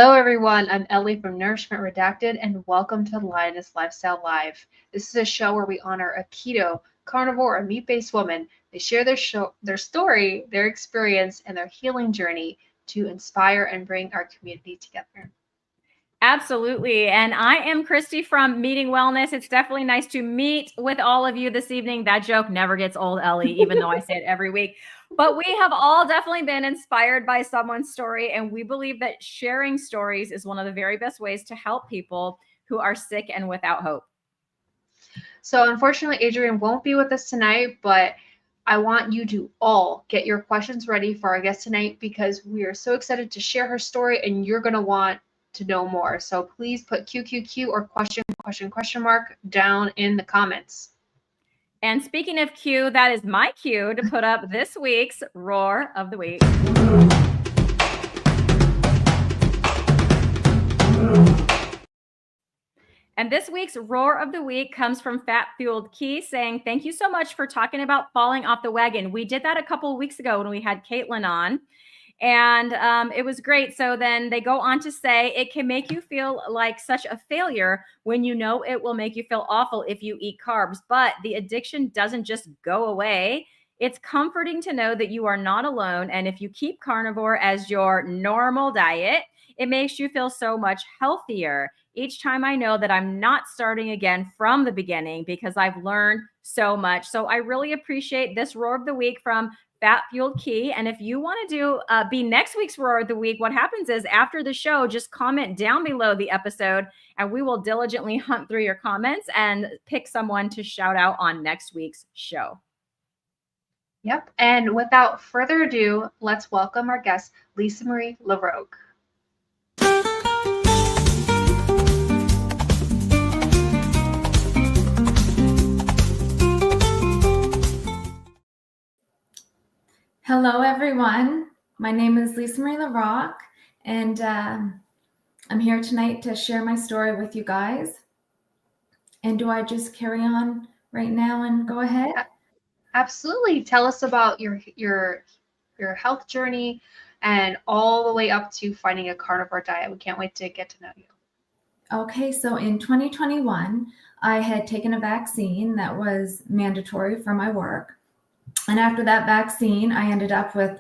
Hello, everyone. I'm Ellie from Nourishment Redacted, and welcome to Lioness Lifestyle Live. This is a show where we honor a keto, carnivore, or meat-based woman. They share their story, their experience, and their healing journey to inspire and bring our community together. Absolutely. And I am Cristie from Meeting Wellness. It's definitely nice to meet with all of you this evening. That joke never gets old, Ellie, even though I say it every week. But we have all definitely been inspired by someone's story. And we believe that sharing stories is one of the very best ways to help people who are sick and without hope. So unfortunately, Adrian won't be with us tonight, but I want you to all get your questions ready for our guest tonight because we are so excited to share her story and you're going to want to know more. So please put QQQ or question mark down in the comments. And speaking of Q, that is my cue to put up this week's Roar of the Week. And this week's Roar of the Week comes from Fat Fueled Key saying, thank you so much for talking about falling off the wagon. We did that a couple of weeks ago when we had Caitlin on. And it was great. So then they go on to say it can make you feel like such a failure when you know it will make you feel awful if you eat carbs. But the addiction doesn't just go away. It's comforting to know that you are not alone. And if you keep carnivore as your normal diet, it makes you feel so much healthier. Each time I know that I'm not starting again from the beginning because I've learned so much. So I really appreciate this Roar of the Week from Fat Fueled Key. And if you want to be next week's Roar of the Week, what happens is after the show, just comment down below the episode and we will diligently hunt through your comments and pick someone to shout out on next week's show. Yep. And without further ado, let's welcome our guest, Lisa-Marie Larocque. Hello, everyone. My name is Lisa-Marie Larocque, and I'm here tonight to share my story with you guys. And do I just carry on right now and go ahead? Absolutely. Tell us about your health journey and all the way up to finding a carnivore diet. We can't wait to get to know you. Okay, so in 2021, I had taken a vaccine that was mandatory for my work. And after that vaccine, I ended up with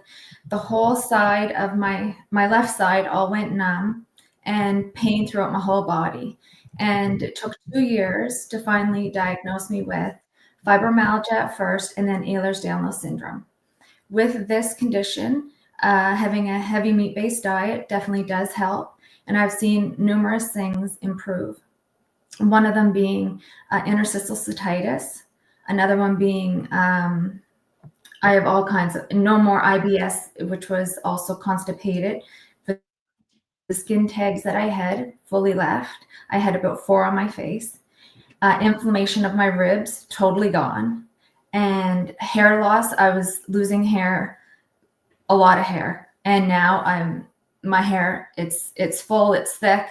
the whole side of my left side all went numb and pain throughout my whole body. And it took 2 years to finally diagnose me with fibromyalgia at first and then Ehlers-Danlos syndrome. With this condition, having a heavy meat-based diet definitely does help. And I've seen numerous things improve. One of them being interstitial cystitis, another one being I have all kinds of, no more IBS, which was also constipated. The skin tags that I had fully left. I had about 4 on my face. Inflammation of my ribs, totally gone. And hair loss, I was losing hair, a lot of hair. And now my hair, it's full, it's thick.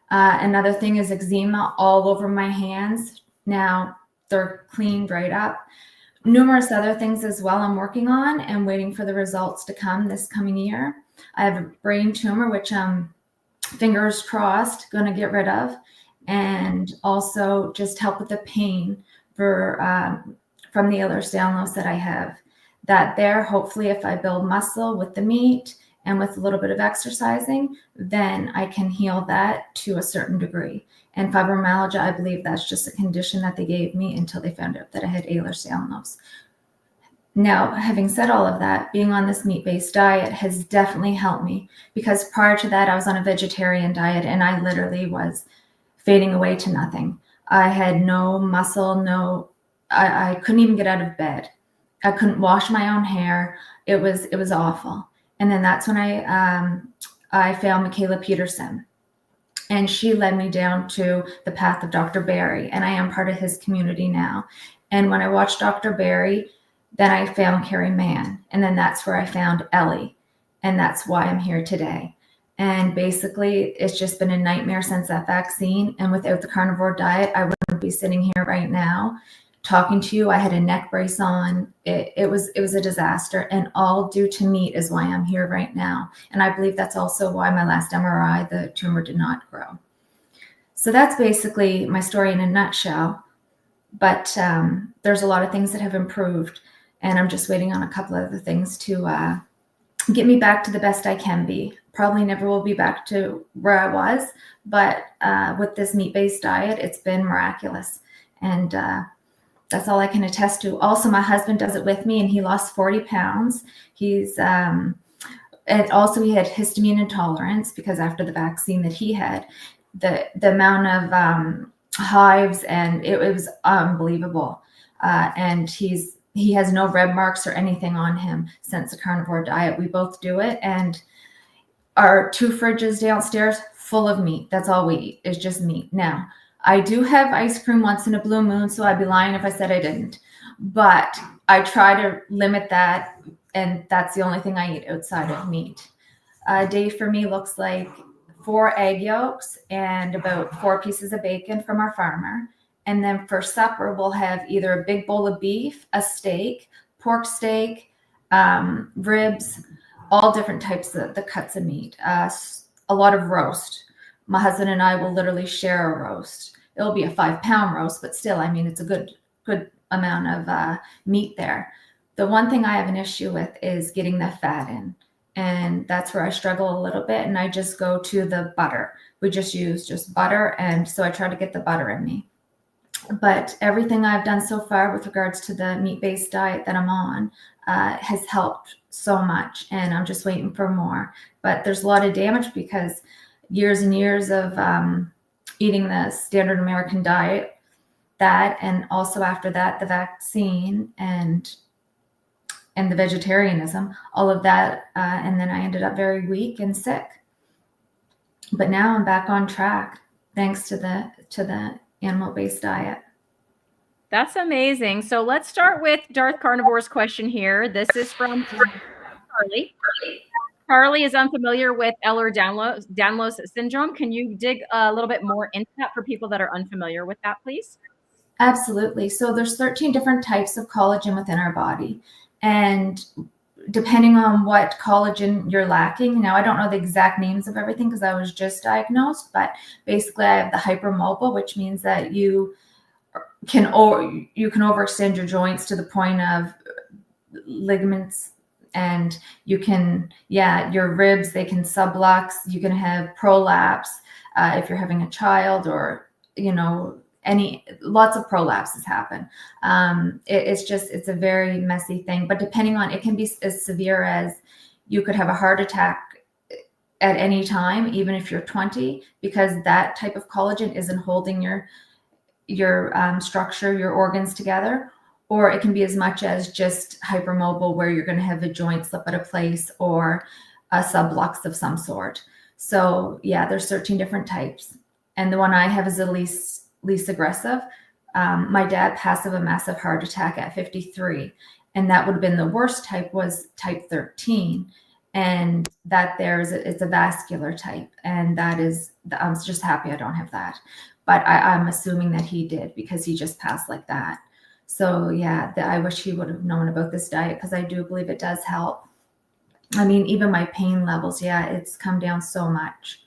Another thing is eczema all over my hands. Now they're cleaned right up. Numerous other things as well I'm working on and waiting for the results to come this coming year. I have a brain tumor, which I'm fingers crossed going to get rid of, and also just help with the pain from the Ehlers-Danlos that I have. That there, hopefully, if I build muscle with the meat and with a little bit of exercising, then I can heal that to a certain degree. And fibromyalgia, I believe that's just a condition that they gave me until they found out that I had Ehlers-Danlos. Now, having said all of that, being on this meat-based diet has definitely helped me because prior to that, I was on a vegetarian diet and I literally was fading away to nothing. I had no muscle, I couldn't even get out of bed. I couldn't wash my own hair. It was awful. And then that's when I found Michaela Peterson. And she led me down to the path of Dr. Barry, and I am part of his community now. And when I watched Dr. Barry, then I found Carrie Mann, and then that's where I found Ellie, and that's why I'm here today. And basically, it's just been a nightmare since that vaccine, and without the carnivore diet, I wouldn't be sitting here right now talking to you. I had a neck brace on. It was a disaster, and all due to meat is why I'm here right now. And I believe that's also why my last MRI, the tumor did not grow. So that's basically my story in a nutshell. But there's a lot of things that have improved, and I'm just waiting on a couple of other things to get me back to the best I can be. Probably never will be back to where I was, but with this meat-based diet, it's been miraculous. And that's all I can attest to. Also, my husband does it with me, and he lost 40 pounds. He's and also he had histamine intolerance because after the vaccine that he had, the amount of hives, and it was unbelievable. And he has no red marks or anything on him since the carnivore diet. We both do it, and our 2 fridges downstairs full of meat. That's all we eat is just meat. Now, I do have ice cream once in a blue moon, so I'd be lying if I said I didn't. But I try to limit that, and that's the only thing I eat outside of meat. A day for me looks like 4 egg yolks and about 4 pieces of bacon from our farmer. And then for supper, we'll have either a big bowl of beef, a steak, pork steak, ribs, all different types of the cuts of meat, a lot of roast. My husband and I will literally share a roast. It'll be a 5-pound roast, but still, I mean, it's a good amount of meat there. The one thing I have an issue with is getting the fat in. And that's where I struggle a little bit. And I just go to the butter. We just use just butter. And so I try to get the butter in me. But everything I've done so far with regards to the meat-based diet that I'm on has helped so much. And I'm just waiting for more. But there's a lot of damage because years and years of eating the standard American diet, that, and also after that, the vaccine and the vegetarianism, all of that. And then I ended up very weak and sick. But now I'm back on track thanks to the animal-based diet. That's amazing. So let's start with Darth Carnivore's question here. This is from Carly. Carly is unfamiliar with Ehlers-Danlos syndrome. Can you dig a little bit more into that for people that are unfamiliar with that, please? Absolutely. So there's 13 different types of collagen within our body. And depending on what collagen you're lacking, now I don't know the exact names of everything because I was just diagnosed, but basically I have the hypermobile, which means that you can overextend your joints to the point of ligaments, and you can, your ribs, they can sublux, you can have prolapse if you're having a child, or, lots of prolapses happen. It's a very messy thing, but depending on, it can be as severe as you could have a heart attack at any time, even if you're 20, because that type of collagen isn't holding your structure, your organs together. Or it can be as much as just hypermobile, where you're going to have a joint slip out of place or a sublux of some sort. So there's 13 different types. And the one I have is the least aggressive. My dad passed of a massive heart attack at 53. And that would have been the worst type, was type 13. And that it's a vascular type. And that is, I'm just happy I don't have that. But I'm assuming that he did, because he just passed like that. So I wish he would have known about this diet, because I do believe it does help. I mean, even my pain levels, it's come down so much.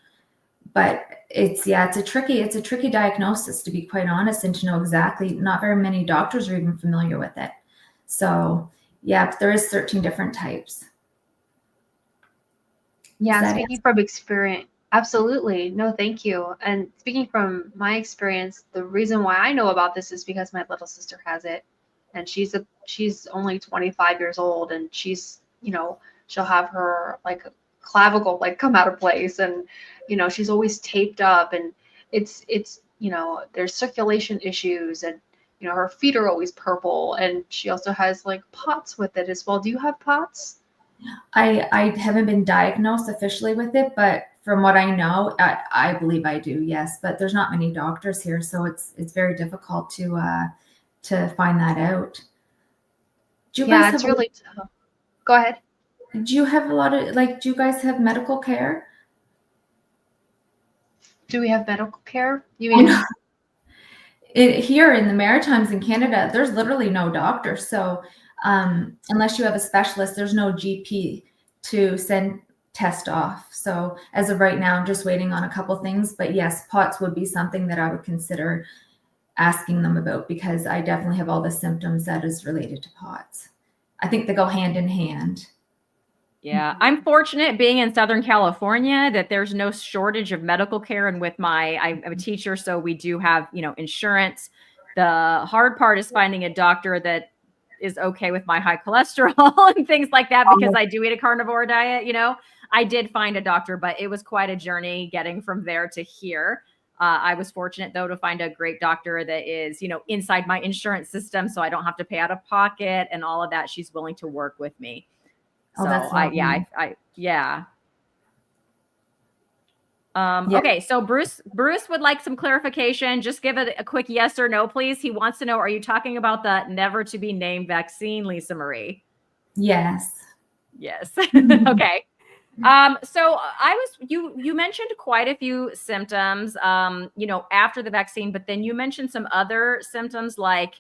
But it's a tricky diagnosis, to be quite honest, and to know exactly. Not very many doctors are even familiar with it. So but there is 13 different types. Speaking from experience, absolutely. No, thank you. And speaking from my experience, the reason why I know about this is because my little sister has it, and she's only 25 years old, and she's, she'll have her like clavicle like come out of place, and she's always taped up, and it's there's circulation issues, and her feet are always purple, and she also has like POTS with it as well. Do you have POTS? I haven't been diagnosed officially with it, but from what I know, I believe I do, yes. But there's not many doctors here, so it's very difficult to find that out. It's really tough. Go ahead. Do you have a lot of, do you guys have medical care? Do we have medical care? You mean? Here in the Maritimes in Canada, there's literally no doctor. So unless you have a specialist, there's no GP to send test off. So as of right now, I'm just waiting on a couple things. But yes, POTS would be something that I would consider asking them about, because I definitely have all the symptoms that is related to POTS. I think they go hand in hand. Yeah, I'm fortunate being in Southern California that there's no shortage of medical care. And with I'm a teacher, so we do have, insurance. The hard part is finding a doctor that is okay with my high cholesterol and things like that, because I do eat a carnivore diet. I did find a doctor, but it was quite a journey getting from there to here. I was fortunate, though, to find a great doctor that is, inside my insurance system, so I don't have to pay out of pocket and all of that. She's willing to work with me. So yeah. Okay. So Bruce would like some clarification. Just give it a quick yes or no, please. He wants to know, are you talking about the never to be named vaccine, Lisa-Marie? Yes. Okay. So you mentioned quite a few symptoms, after the vaccine, but then you mentioned some other symptoms like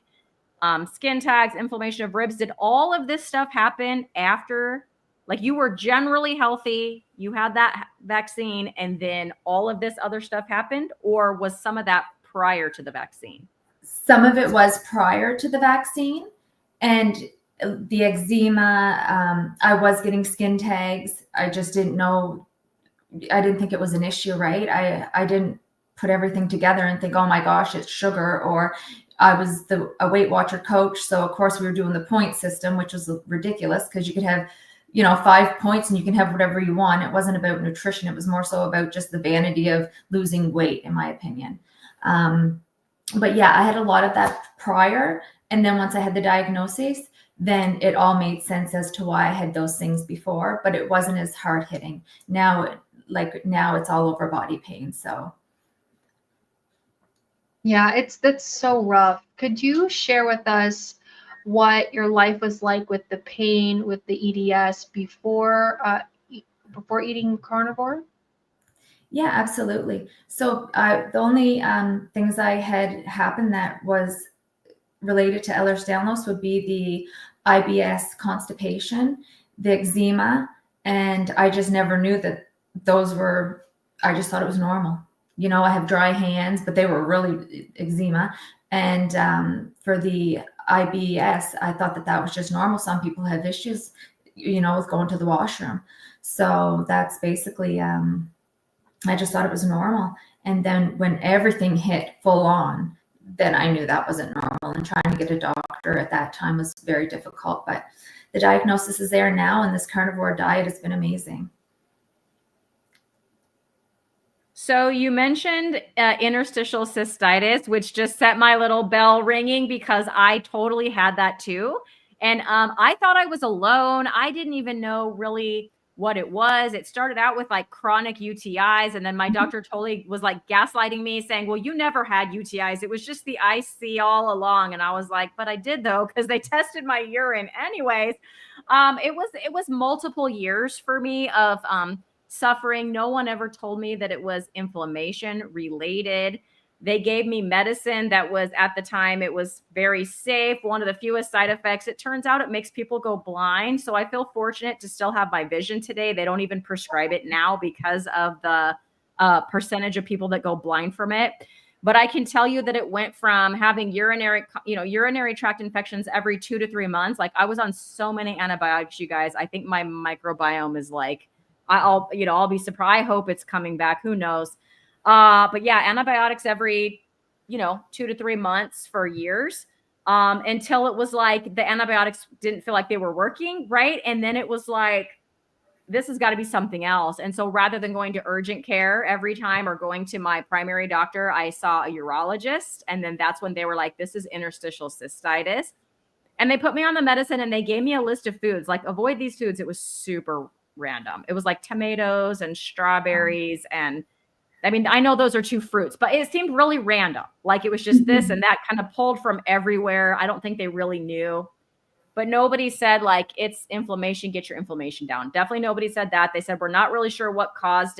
skin tags, inflammation of ribs. Did all of this stuff happen after, like, you were generally healthy, you had that vaccine, and then all of this other stuff happened? Or was some of that prior to the vaccine? Some of it was prior to the vaccine, and the eczema, I was getting skin tags. I just didn't know. I didn't think it was an issue, right? I didn't put everything together and think, oh my gosh, it's sugar. Or I was a Weight Watcher coach. So of course we were doing the point system, which was ridiculous, because you could have, 5 points and you can have whatever you want. It wasn't about nutrition. It was more so about just the vanity of losing weight, in my opinion. But yeah, I had a lot of that prior. And then once I had the diagnosis, then it all made sense as to why I had those things before, but it wasn't as hard hitting. Now it's all over body pain. So. Yeah, that's so rough. Could you share with us what your life was like with the pain, with the EDS before eating carnivore? Yeah, absolutely. So the only things I had happen that was related to Ehlers-Danlos would be the IBS, constipation, the eczema, and I just never knew that those were. I just thought it was normal. I have dry hands, but they were really eczema. And for the IBS, I thought that was just normal. Some people have issues, with going to the washroom. So that's basically, I just thought it was normal. And then when everything hit full on, then I knew that wasn't normal. And trying to get a doctor at that time was very difficult. But the diagnosis is there now, and this carnivore diet has been amazing. So you mentioned interstitial cystitis, which just set my little bell ringing, because I totally had that too. And I thought I was alone. I didn't even know really what it was. It started out with like chronic UTIs. And then my doctor totally was like gaslighting me, saying, well, you never had UTIs. It was just the IC all along. And I was like, but I did, though, because they tested my urine anyways. It was multiple years for me of suffering. No one ever told me that it was inflammation related. They gave me medicine that was, at the time, it was very safe. One of the fewest side effects. It turns out it makes people go blind. So I feel fortunate to still have my vision today. They don't even prescribe it now because of the percentage of people that go blind from it. But I can tell you that it went from having urinary tract infections every 2 to 3 months. Like, I was on so many antibiotics, you guys. I think my microbiome is like, I'll be surprised. I hope it's coming back. Who knows? But yeah, antibiotics every, 2 to 3 months for years, until it was like the antibiotics didn't feel like they were working. Right. And then it was like, this has got to be something else. And so rather than going to urgent care every time or going to my primary doctor, I saw a urologist. And then that's when they were like, this is interstitial cystitis. And they put me on the medicine, and they gave me a list of foods, like, avoid these foods. It was super random. It was like tomatoes and strawberries. And I mean, I know those are 2 fruits, but it seemed really random. Like, it was just this and that, kind of pulled from everywhere. I don't think they really knew, but nobody said like, it's inflammation, get your inflammation down. Definitely nobody said that. They said, we're not really sure what causes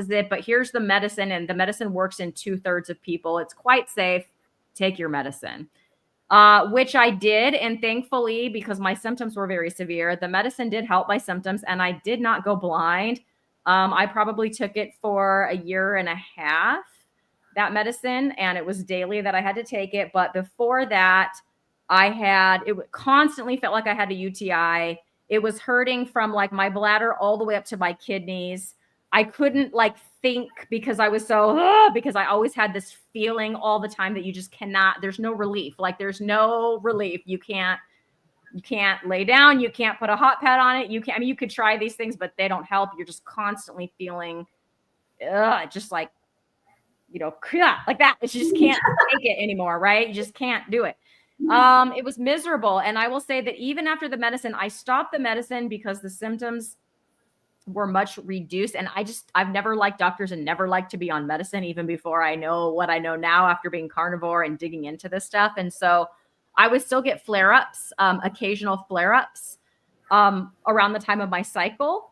it, but here's the medicine. And the medicine works in 2/3 of people. It's quite safe. take your medicine. Which I did. And thankfully, because my symptoms were very severe, the medicine did help my symptoms and I did not go blind. I probably took it for a year and a half, that medicine, and it was daily that I had to take it. But before that, it constantly felt like I had a UTI. It was hurting from like my bladder all the way up to my kidneys. I couldn't like think because I was because I always had this feeling all the time that you just cannot, there's no relief. Like there's no relief. You can't lay down. You can't put a hot pad on it. You could try these things, but they don't help. You're just constantly feeling just like, like that. You just can't take it anymore, right? You just can't do it. It was miserable. And I will say that even after the medicine, I stopped the medicine because the symptoms were much reduced. And I've never liked doctors and never liked to be on medicine, even before I know what I know now after being carnivore and digging into this stuff. And so I would still get flare-ups, occasional flare-ups around the time of my cycle.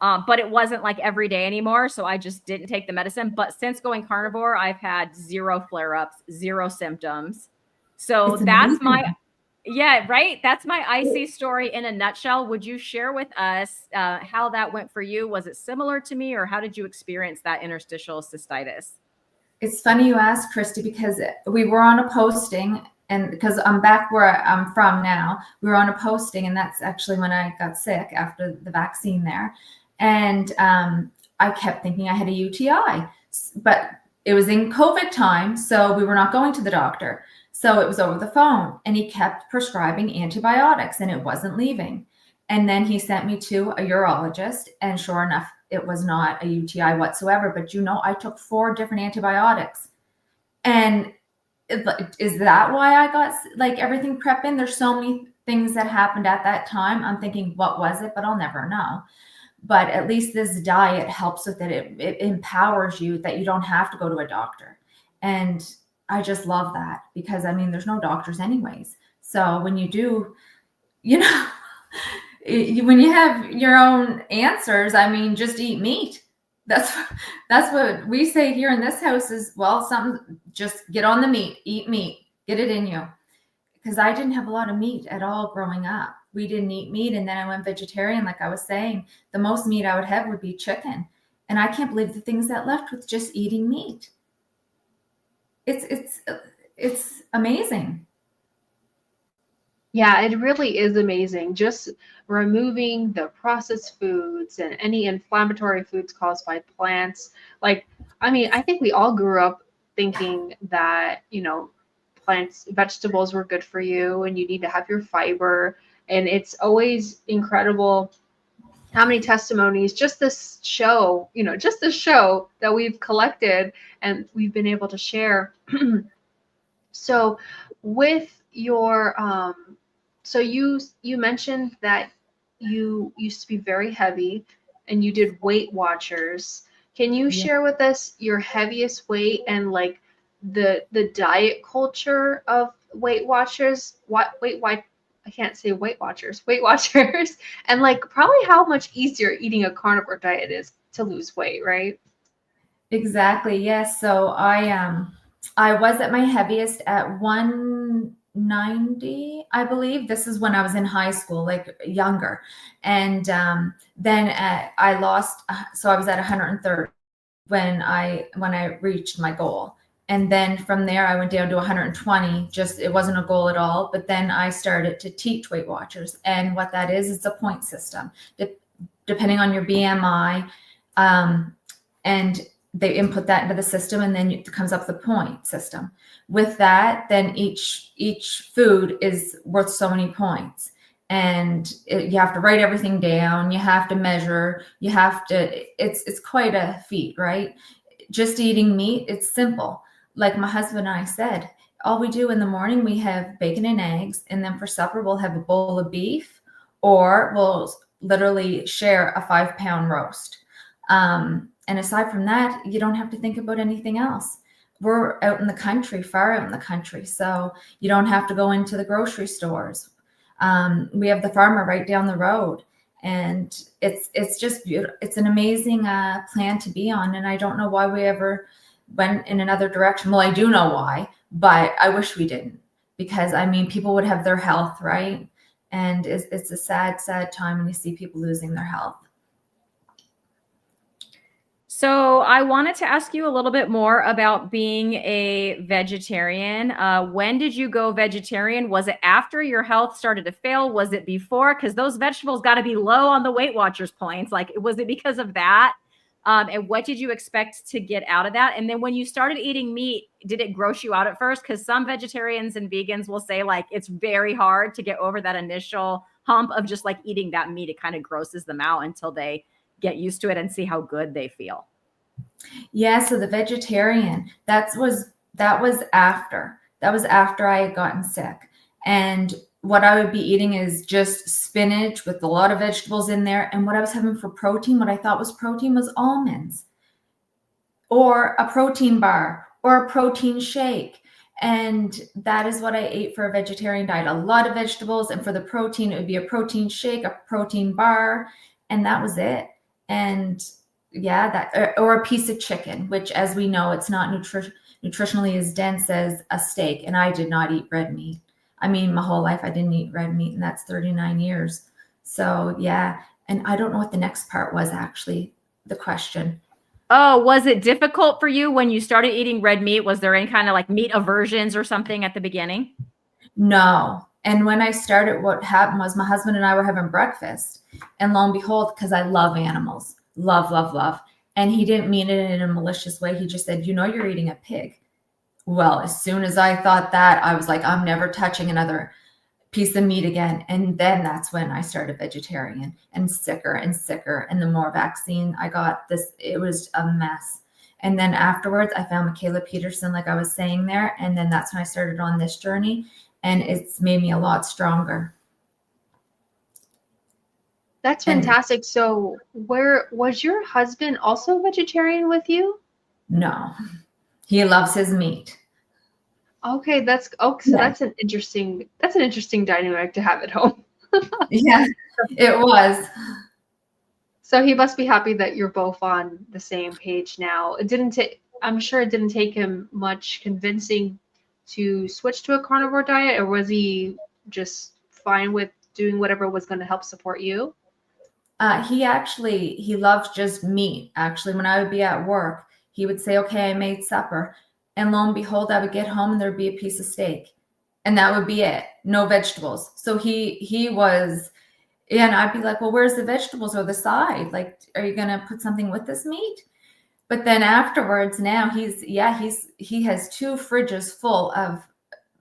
But it wasn't like every day anymore. So I just didn't take the medicine. But since going carnivore, I've had 0 flare-ups, 0 symptoms. So that's that's my IC story in a nutshell. Would you share with us how that went for you? Was it similar to me, or how did you experience that interstitial cystitis? It's funny you asked, Cristie, because we were on a posting, and because I'm back where I'm from now, we were on a posting, and that's actually when I got sick after the vaccine there. And I kept thinking I had a UTI, but it was in COVID time, so we were not going to the doctor. So it was over the phone, and he kept prescribing antibiotics and it wasn't leaving. And then he sent me to a urologist, and sure enough, it was not a UTI whatsoever. But I took 4 different antibiotics. And is that why I got like everything prep in? There's so many things that happened at that time. I'm thinking, what was it? But I'll never know. But at least this diet helps with it. It empowers you that you don't have to go to a doctor. And I just love that, because there's no doctors anyways. So when you do, when you have your own answers, just eat meat. That's what we say here in this house is, just get on the meat, eat meat, get it in you. Because I didn't have a lot of meat at all growing up. We didn't eat meat. And then I went vegetarian. Like I was saying, the most meat I would have would be chicken. And I can't believe the things that left with just eating meat. It's amazing. Yeah, it really is amazing. Just removing the processed foods and any inflammatory foods caused by plants. I think we all grew up thinking that, vegetables were good for you and you need to have your fiber. And it's always incredible how many testimonies just this show that we've collected and we've been able to share. So with your so you mentioned that you used to be very heavy and you did Weight Watchers. Can you share with us your heaviest weight and like the diet culture of Weight Watchers? I can't say Weight Watchers, and like probably how much easier eating a carnivore diet is to lose weight, right? Exactly. Yes. So I was at my heaviest at 190, I believe. This is when I was in high school, like younger. And then I lost, so I was at 130 when I reached my goal. And then from there, I went down to 120. It wasn't a goal at all. But then I started to teach Weight Watchers. And what that is, it's a point system. Depending on your BMI, and they input that into the system, and then it comes up the point system. With that, then each food is worth so many points. And you have to write everything down. You have to measure. It's quite a feat, right? Just eating meat, it's simple. Like my husband and I said, all we do in the morning, we have bacon and eggs. And then for supper, we'll have a bowl of beef, or we'll literally share a 5-pound roast. And aside from that, you don't have to think about anything else. We're out in the country, far out in the country. So you don't have to go into the grocery stores. We have the farmer right down the road. And it's just beautiful. It's an amazing plan to be on. And I don't know why we ever went in another direction. Well, I do know why, but I wish we didn't, because I mean, people would have their health, right? And it's a sad, sad time when you see people losing their health. So I wanted to ask you a little bit more about being a vegetarian. When did you go vegetarian? Was it after your health started to fail? Was it before? Because those vegetables got to be low on the Weight Watchers points. Like, was it because of that? And what did you expect to get out of that? And then when you started eating meat, did it gross you out at first? Because some vegetarians and vegans will say like it's very hard to get over that initial hump of just like eating that meat. It kind of grosses them out until they get used to it and see how good they feel. Yeah, so the vegetarian, that was after I had gotten sick. And what I would be eating is just spinach with a lot of vegetables in there. And what I was having for protein, what I thought was protein, was almonds or a protein bar or a protein shake. And that is what I ate for a vegetarian diet. A lot of vegetables. And for the protein, it would be a protein shake, a protein bar, and that was it. And yeah, that or a piece of chicken, which, as we know, it's not nutritionally as dense as a steak. And I did not eat red meat. I mean, my whole life I didn't eat red meat, and that's 39 years. So yeah, and I don't know what the next part was, actually, the question. Oh, was it difficult for you when you started eating red meat? Was there any kind of like meat aversions or something at the beginning? No. And when I started, what happened was my husband and I were having breakfast, and lo and behold, because I love animals. Love. And he didn't mean it in a malicious way. He just said, you're eating a pig. Well, as soon as I thought that, I was like, I'm never touching another piece of meat again. And then that's when I started vegetarian, and sicker. And the more vaccine I got, it was a mess. And then afterwards, I found Michaela Peterson, like I was saying there. And then that's when I started on this journey. And it's made me a lot stronger. That's fantastic. So where was your husband also vegetarian with you? No, he loves his meat. Okay, that's an interesting dynamic to have at home. Yeah, it was. So he must be happy that you're both on the same page now. I'm sure it didn't take him much convincing to switch to a carnivore diet, or was he just fine with doing whatever was going to help support you? He loves just meat. Actually, when I would be at work, he would say, okay, I made supper. And lo and behold, I would get home and there'd be a piece of steak. And that would be it. No vegetables. So he was, and I'd be like, well, where's the vegetables or the side? Like, are you going to put something with this meat? But then afterwards, now he has 2 fridges full of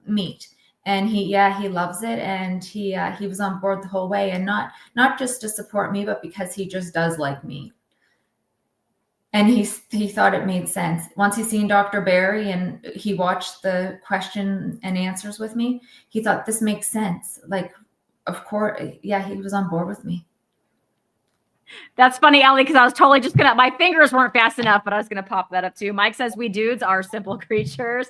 meat. And he loves it, and he was on board the whole way, and not just to support me, but because he just does like meat. And he thought it made sense. Once he seen Dr. Barry and he watched the question and answers with me, he thought this makes sense. Like, of course, yeah, he was on board with me. That's funny, Ellie, because I was totally just my fingers weren't fast enough, but I was gonna pop that up too. Mike says we dudes are simple creatures.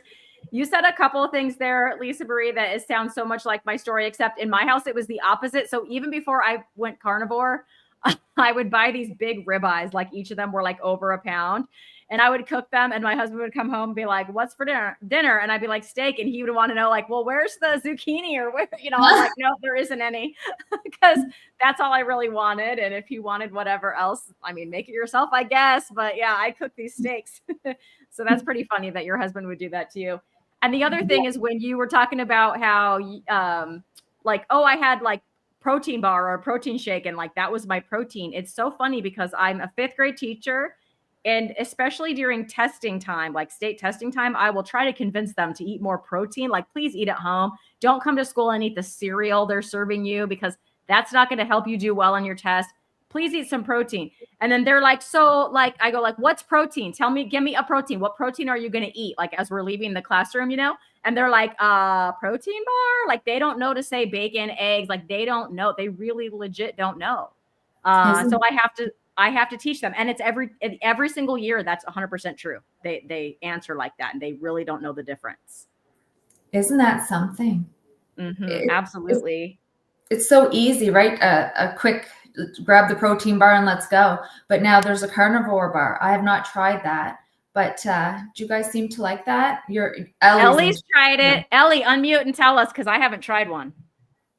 You said a couple of things there, Lisa-Marie, that it sounds so much like my story, except in my house, it was the opposite. So even before I went carnivore, I would buy these big ribeyes, like each of them were like over a pound, and I would cook them, and my husband would come home and be like, what's for dinner? And I'd be like, steak. And he would want to know, like, well, where's the zucchini, or where, I'm like, no, there isn't any, because that's all I really wanted. And if you wanted whatever else, I mean, make it yourself, I guess. But yeah, I cook these steaks. So that's pretty funny that your husband would do that to you. And the other thing is when you were talking about how, like, oh, I had like protein bar or a protein shake, and like that was my protein. It's so funny because I'm a 5th grade teacher, and especially during testing time, like state testing time, I will try to convince them to eat more protein. Like, please eat at home. Don't come to school and eat the cereal they're serving you, because that's not going to help you do well on your test. Please eat some protein. And then they're like, so like, I go like, what's protein? Give me a protein. What protein are you going to eat? Like, as we're leaving the classroom, and they're like, protein bar. Like, they don't know to say bacon, eggs. Like, they don't know. They really legit don't know. So I have to teach them. And it's every single year. That's 100% true. They answer like that, and they really don't know the difference. Isn't that something? Mm-hmm, absolutely. It's so easy, right? A quick grab the protein bar and let's go. But now there's a carnivore bar. I have not tried that, But do you guys seem to like that? Ellie's tried it. Ellie, unmute and tell us, because I haven't tried one.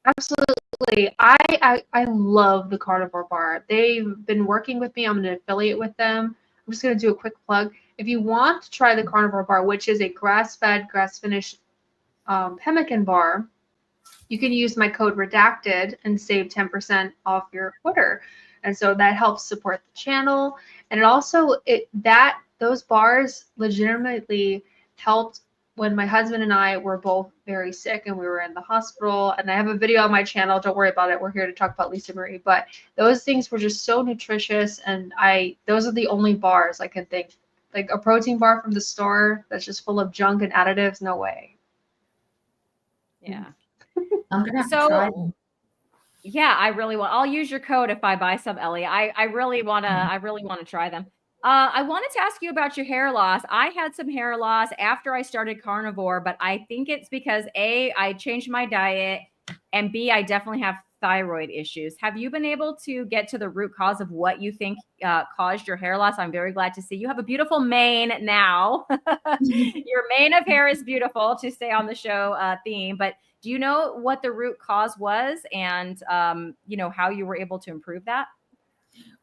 Absolutely. I love the Carnivore bar. They've been working with me. I'm going to affiliate with them. I'm just going to do a quick plug. If you want to try the Carnivore bar, which is a grass-fed, grass-finished pemmican bar, you can use my code Redacted and save 10% off your order. And so that helps support the channel. And it also, those bars legitimately helped when my husband and I were both very sick and we were in the hospital. And I have a video on my channel. Don't worry about it. We're here to talk about Lisa-Marie. But those things were just so nutritious. And those are the only bars I can think. Like a protein bar from the store that's just full of junk and additives. No way. Yeah. I'm gonna have to try them. Yeah, I really want. I'll use your code if I buy some, Ellie. I really want to try them. I wanted to ask you about your hair loss. I had some hair loss after I started carnivore, but I think it's because A, I changed my diet, and B, I definitely have thyroid issues. Have you been able to get to the root cause of what you think caused your hair loss? I'm very glad to see you have a beautiful mane now. Your mane of hair is beautiful, to stay on the show theme, but do you know what the root cause was, and how you were able to improve that?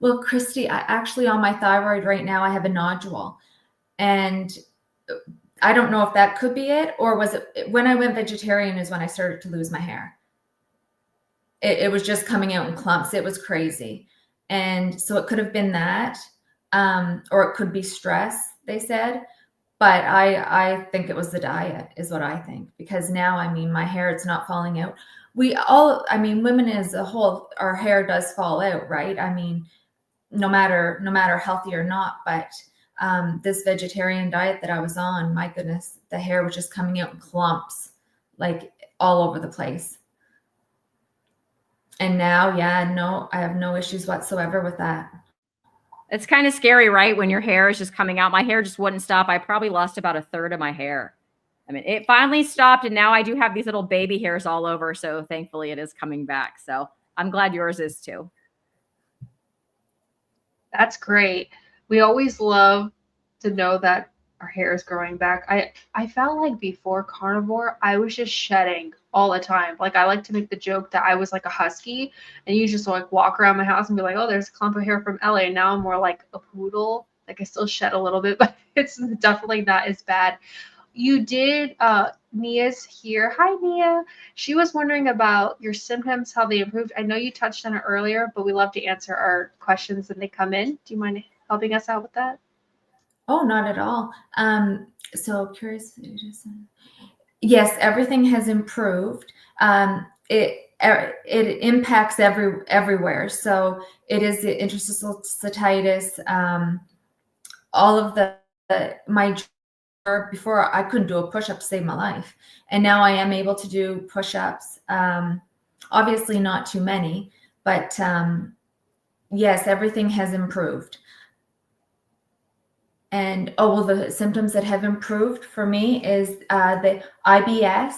Well, Cristie, actually on my thyroid right now, I have a nodule, and I don't know if that could be it, or was it when I went vegetarian is when I started to lose my hair. It was just coming out in clumps. It was crazy. And so it could have been that, or it could be stress, they said. But I think it was the diet is what I think, because now, I mean, my hair, it's not falling out. Women as a whole, our hair does fall out, right? I mean, no matter healthy or not, but this vegetarian diet that I was on, my goodness, the hair was just coming out in clumps, like all over the place. And now, I have no issues whatsoever with that. It's kind of scary, right? When your hair is just coming out. My hair just wouldn't stop. I probably lost about a third of my hair. I mean, it finally stopped, and now I do have these little baby hairs all over. So thankfully it is coming back. So I'm glad yours is too. That's great. We always love to know that our hair is growing back. I felt like before carnivore, I was just shedding all the time. Like, I like to make the joke that I was like a husky, and you just like walk around my house and be like, oh, there's a clump of hair from Ellie. And now I'm more like a poodle. Like, I still shed a little bit, but it's definitely not as bad. You did, Mia's here. Hi, Mia. She was wondering about your symptoms, how they improved. I know you touched on it earlier, but we love to answer our questions when they come in. Do you mind helping us out with that? Oh, not at all. So curious. Yes, everything has improved. It impacts everywhere. So it is the interstitial cystitis. All of my before, I couldn't do a push-up to save my life, and now I am able to do push-ups. Obviously, not too many, but yes, everything has improved. And the symptoms that have improved for me is the IBS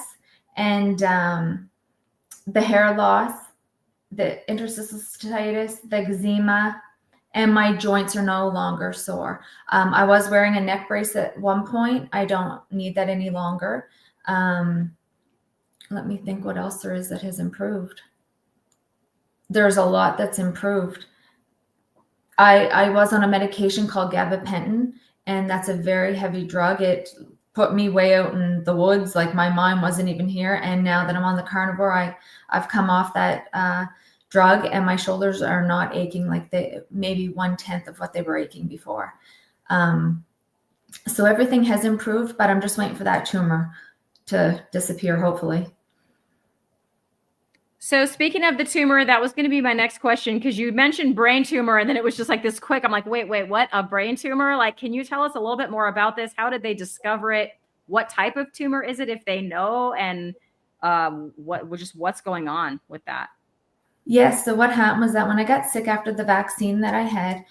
and the hair loss, the interstitial cystitis, the eczema, and my joints are no longer sore. I was wearing a neck brace at one point. I don't need that any longer. Let me think what else there is that has improved. There's a lot that's improved. I was on a medication called gabapentin, and that's a very heavy drug. It put me way out in the woods, like my mind wasn't even here. And now that I'm on the carnivore, I've come off that drug, and my shoulders are not aching like maybe 1/10 of what they were aching before. So everything has improved, but I'm just waiting for that tumor to disappear, hopefully. So speaking of the tumor, that was going to be my next question, because you mentioned brain tumor, and then it was just like this quick. I'm like, wait, what? A brain tumor? Like, can you tell us a little bit more about this? How did they discover it? What type of tumor is it, if they know? And what's going on with that? Yes. So what happened was that when I got sick after the vaccine that I had,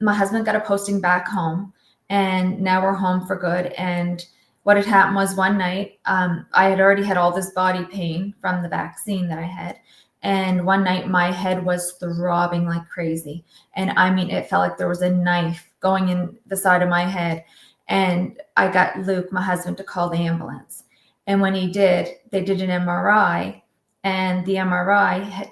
my husband got a posting back home, and now we're home for good. And what had happened was one night, I had already had all this body pain from the vaccine that I had. And one night my head was throbbing like crazy. And I mean, it felt like there was a knife going in the side of my head. And I got Luke, my husband, to call the ambulance. And when he did, they did an MRI, and the MRI,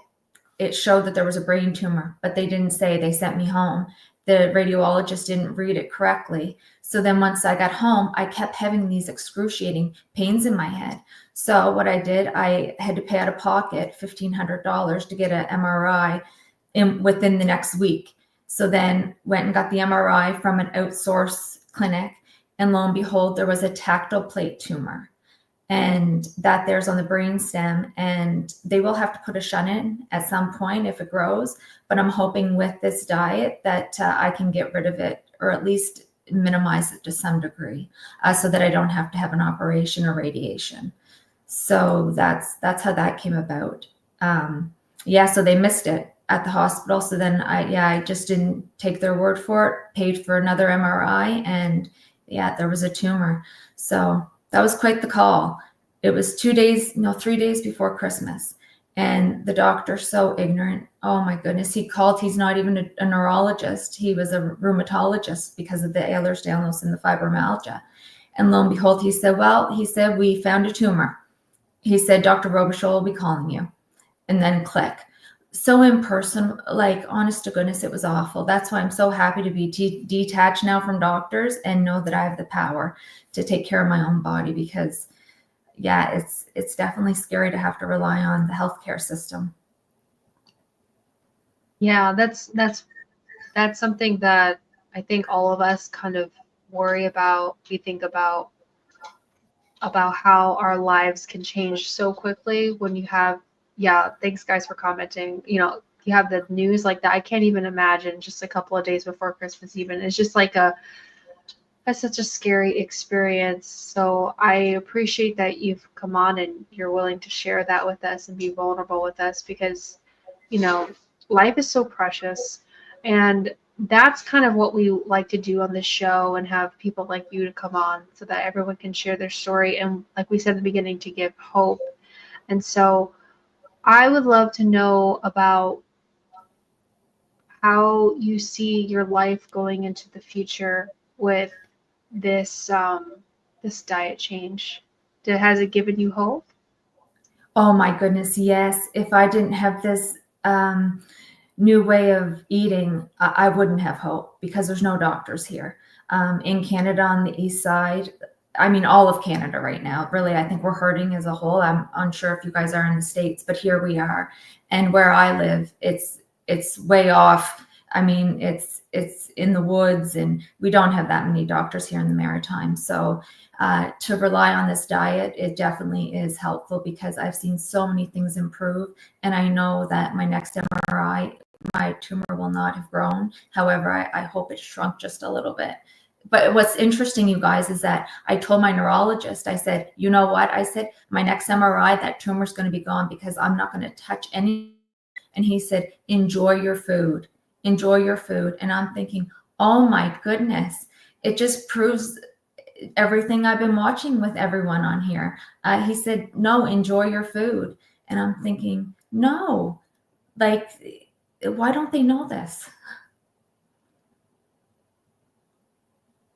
it showed that there was a brain tumor, but they didn't say. They sent me home. The radiologist didn't read it correctly. So then once I got home, I kept having these excruciating pains in my head. So what I did, I had to pay out of pocket $1,500 to get an MRI within the next week. So then went and got the MRI from an outsourced clinic, and lo and behold, there was a tactile plate tumor. And that there's on the brainstem, and they will have to put a shunt in at some point if it grows. But I'm hoping with this diet that I can get rid of it, or at least minimize it to some degree, so that I don't have to have an operation or radiation. So that's how that came about. So they missed it at the hospital. So then I just didn't take their word for it, paid for another MRI, and there was a tumor. So that was quite the call. It was 3 days before Christmas. And the doctor, so ignorant. Oh my goodness. He called. He's not even a neurologist. He was a rheumatologist because of the Ehlers-Danlos and the fibromyalgia. And lo and behold, he said, we found a tumor. He said, Dr. Robichaud will be calling you. And then click. So impersonal, like, honest to goodness, it was awful. That's why I'm so happy to be detached now from doctors and know that I have the power to take care of my own body, because it's definitely scary to have to rely on the healthcare system. Yeah, that's something that I think all of us kind of worry about. We think about how our lives can change so quickly when you have, thanks guys for commenting. You have the news like that. I can't even imagine just a couple of days before Christmas even. It's just like that's such a scary experience. So I appreciate that you've come on and you're willing to share that with us and be vulnerable with us, because, life is so precious. And that's kind of what we like to do on this show, and have people like you to come on so that everyone can share their story. And like we said at the beginning, to give hope. And so I would love to know about how you see your life going into the future with this diet change. Has it given you hope? Oh my goodness, yes. If I didn't have this new way of eating, I wouldn't have hope, because there's no doctors here. In Canada on the east side, I mean, all of Canada right now, really, I think we're hurting as a whole. I'm unsure if you guys are in the States, but here we are. And where I live, it's way off. I mean, it's in the woods, and we don't have that many doctors here in the Maritime. So to rely on this diet, it definitely is helpful, because I've seen so many things improve. And I know that my next MRI, my tumor will not have grown. However, I hope it shrunk just a little bit. But what's interesting, you guys, is that I told my neurologist, I said, you know what? I said, my next MRI, that tumor is going to be gone, because I'm not going to touch any. And he said, enjoy your food. Enjoy your food. And I'm thinking, oh my goodness, it just proves everything I've been watching with everyone on here. He said, no, enjoy your food. And I'm thinking, no, like, why don't they know this?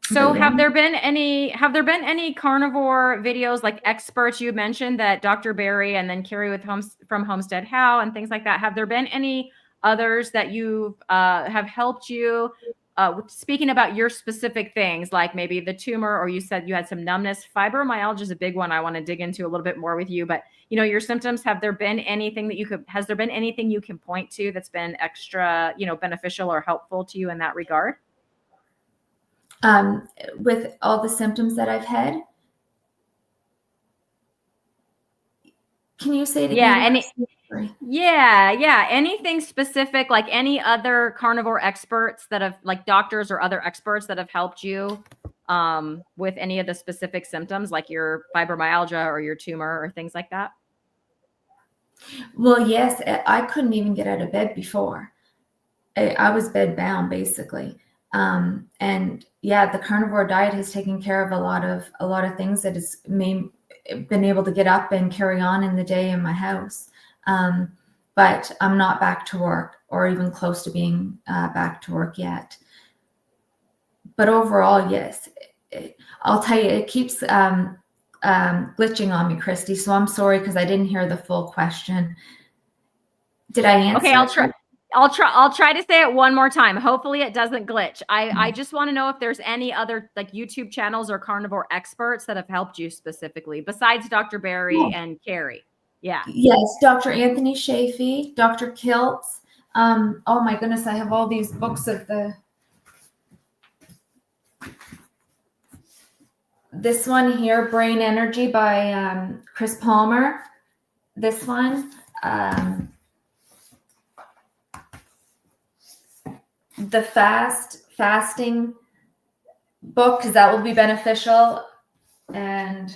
So have there been any carnivore videos, like experts? You mentioned that Dr. Barry and then Carrie from Homestead How and things like that. Have there been any others that you have helped you speaking about your specific things, like maybe the tumor, or you said you had some numbness? Fibromyalgia is a big one I want to dig into a little bit more with you, but your symptoms, has there been anything you can point to that's been extra, beneficial or helpful to you in that regard? With all the symptoms that I've had? Can you say it again? Anything specific, like any other carnivore experts that have, like doctors or other experts that have helped you with any of the specific symptoms, like your fibromyalgia or your tumor or things like that? Well, yes, I couldn't even get out of bed before. I was bedbound, basically. And the carnivore diet has taken care of a lot of things that has been able to get up and carry on in the day in my house. but I'm not back to work or even close to being back to work yet. But overall, yes, I'll tell you, it keeps glitching on me, Cristie. So I'm sorry because I didn't hear the full question. Did I answer? Okay, I'll try to say it one more time. Hopefully it doesn't glitch. I just want to know if there's any other like YouTube channels or carnivore experts that have helped you specifically besides Dr. Barry and Carrie. Yeah. Yes, Dr. Anthony Shafee, Dr. Kiltz. Oh my goodness, I have all these books of this one here, Brain Energy by Chris Palmer. This one. The fasting book, because that will be beneficial. And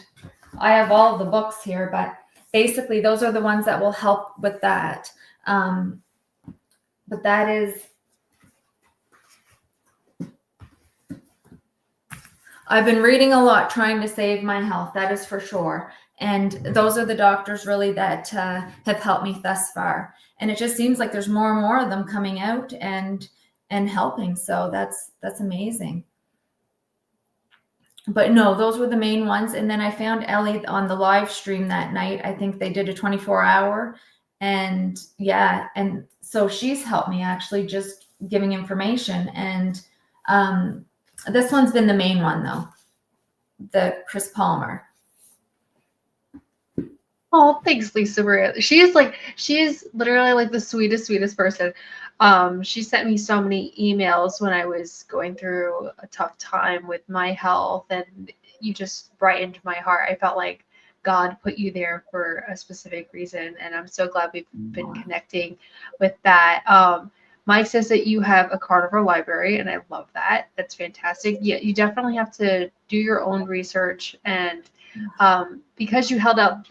I have all of the books here, but basically those are the ones that will help with that. But that is, I've been reading a lot trying to save my health, that is for sure. And those are the doctors really that have helped me thus far. And it just seems like there's more and more of them coming out and helping. So that's amazing. But no, those were the main ones. And then I found Ellie on the live stream that night. I think they did a 24-hour. And yeah, and so she's helped me actually just giving information. And this one's been the main one though, the Chris Palmer. Oh, thanks, Lisa-Marie. She is literally like the sweetest person. She sent me so many emails when I was going through a tough time with my health, and you just brightened my heart. I felt like God put you there for a specific reason, and I'm so glad we've been connecting with that. Mike says that you have a carnivore library, and I love that. That's fantastic. Yeah, you definitely have to do your own research, and because you held up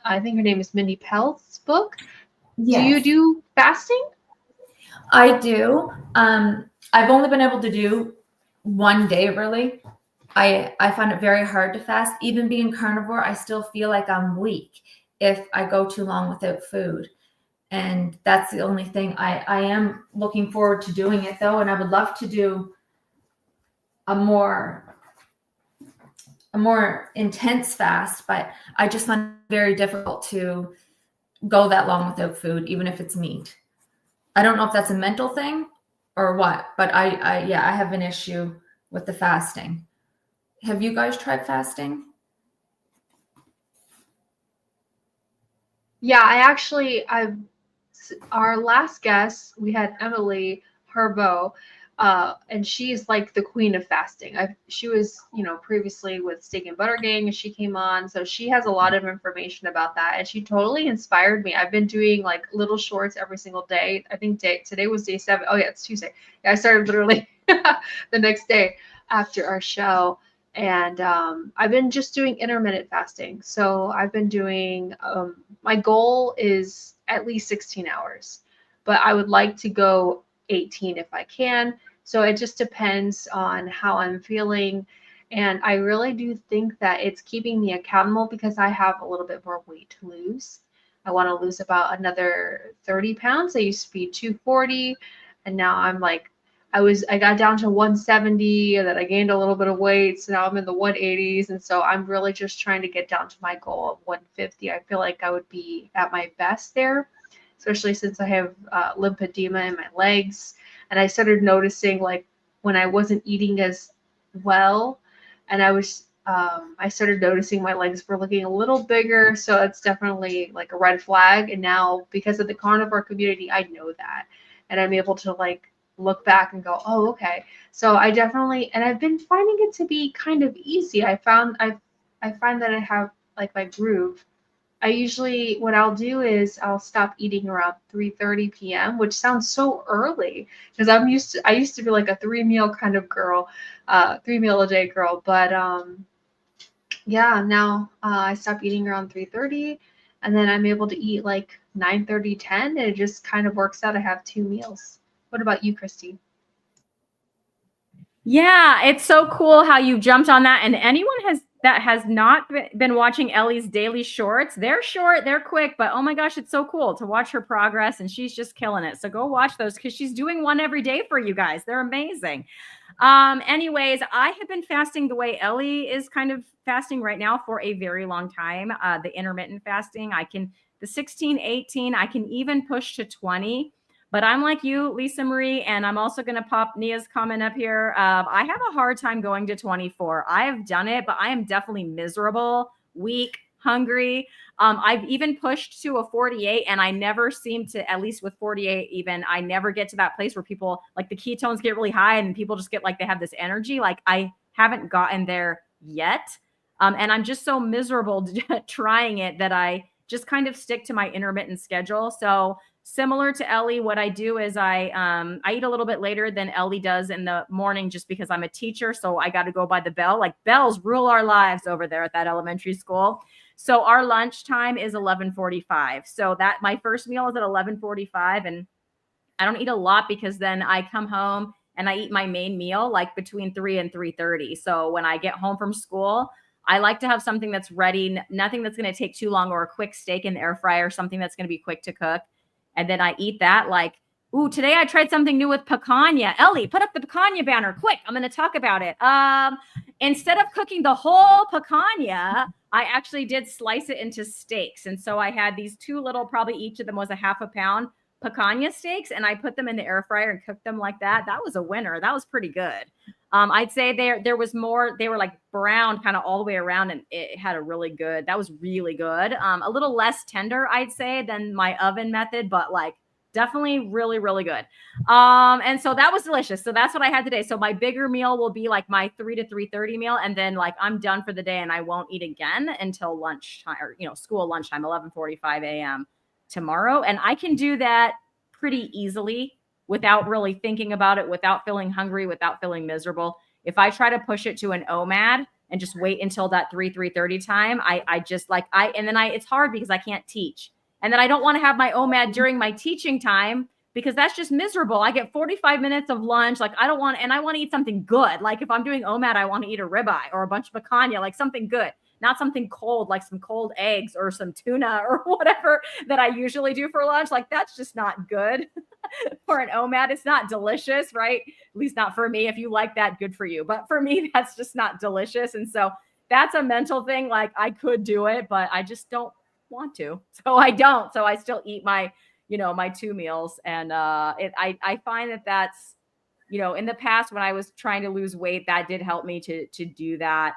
I think her name is Mindy Pelt's book. Yes. Do you do fasting? I do. I've only been able to do one day really. I find it very hard to fast. Even being carnivore, I still feel like I'm weak if I go too long without food. And that's the only thing. I am looking forward to doing it though. And I would love to do a more intense fast, but I just find it very difficult to go that long without food, even if it's meat. I don't know if that's a mental thing or what, but I have an issue with the fasting. Have you guys tried fasting? Yeah, our last guest, we had Emily Herbo, and she's like the queen of fasting. She was, previously with Steak and Butter Gang, and she came on, so she has a lot of information about that, and she totally inspired me. I've been doing like little shorts every single day. I think today was day 7. Oh yeah, it's Tuesday. Yeah, I started literally the next day after our show. And I've been just doing intermittent fasting. So I've been doing, my goal is at least 16 hours, but I would like to go 18 if I can. So it just depends on how I'm feeling. And I really do think that it's keeping me accountable because I have a little bit more weight to lose. I want to lose about another 30 pounds. I used to be 240, and now I'm like, I got down to 170, and then I gained a little bit of weight. So now I'm in the 180s. And so I'm really just trying to get down to my goal of 150. I feel like I would be at my best there, especially since I have lymphedema in my legs. And I started noticing like when I wasn't eating as well, and I started noticing my legs were looking a little bigger. So it's definitely like a red flag. And now because of the carnivore community, I know that, and I'm able to like look back and go, oh, okay. So I definitely, and I've been finding it to be kind of easy. I find that I have like my groove. I usually, what I'll do is I'll stop eating around 3:30 p.m., which sounds so early because I used to be like a 3-meal kind of girl, 3-meal a day girl. But yeah, now I stop eating around 3:30, and then I'm able to eat like 9:30, 10, and it just kind of works out. I have 2 meals. What about you, Cristie? Yeah, it's so cool how you jumped on that. And anyone that has not been watching Ellie's daily shorts, they're short, they're quick, but oh my gosh, it's so cool to watch her progress, and she's just killing it. So go watch those because she's doing one every day for you guys. They're amazing. Anyways, I have been fasting the way Ellie is kind of fasting right now for a very long time. The intermittent fasting, the 16, 18, I can even push to 20. But I'm like you, Lisa-Marie, and I'm also going to pop Nia's comment up here. I have a hard time going to 24. I have done it, but I am definitely miserable, weak, hungry. I've even pushed to a 48, and I never seem to, at least with 48 even, I never get to that place where people, like the ketones get really high and people just get like they have this energy. Like I haven't gotten there yet. And I'm just so miserable trying it that I just kind of stick to my intermittent schedule. So similar to Ellie, what I do is I eat a little bit later than Ellie does in the morning just because I'm a teacher. So I got to go by the bell. Like bells rule our lives over there at that elementary school. So our lunch time is 11:45. So that my first meal is at 11:45, and I don't eat a lot because then I come home and I eat my main meal like between 3 and 3:30. So when I get home from school, I like to have something that's ready, nothing that's going to take too long, or a quick steak in the air fryer, something that's going to be quick to cook. And then I eat that like, ooh, today I tried something new with picanha. Ellie, put up the picanha banner quick. I'm going to talk about it. Instead of cooking the whole picanha, I actually did slice it into steaks. And so I had these two little, probably each of them was a half a pound picanha steaks, and I put them in the air fryer and cooked them like that. That was a winner. That was pretty good. I'd say there was more, they were like brown kind of all the way around, and it had that was really good. A little less tender, I'd say, than my oven method, but like definitely really, really good. And so that was delicious. So that's what I had today. So my bigger meal will be like my 3 to 3:30 meal. And then like I'm done for the day and I won't eat again until lunchtime, or, school lunchtime, 11:45 a.m. tomorrow. And I can do that pretty easily without really thinking about it, without feeling hungry, without feeling miserable. If I try to push it to an OMAD and just wait until that 3:30 time, it's hard because I can't teach. And then I don't want to have my OMAD during my teaching time because that's just miserable. I get 45 minutes of lunch. Like I want to eat something good. Like if I'm doing OMAD, I want to eat a ribeye or a bunch of picanha, like something good, not something cold, like some cold eggs or some tuna or whatever that I usually do for lunch. Like that's just not good for an OMAD. It's not delicious, right? At least not for me. If you like that, good for you. But for me, that's just not delicious. And so that's a mental thing. Like I could do it, but I just don't want to. So I don't. So I still eat my, my 2 meals. And I find that that's, in the past when I was trying to lose weight, that did help me to do that,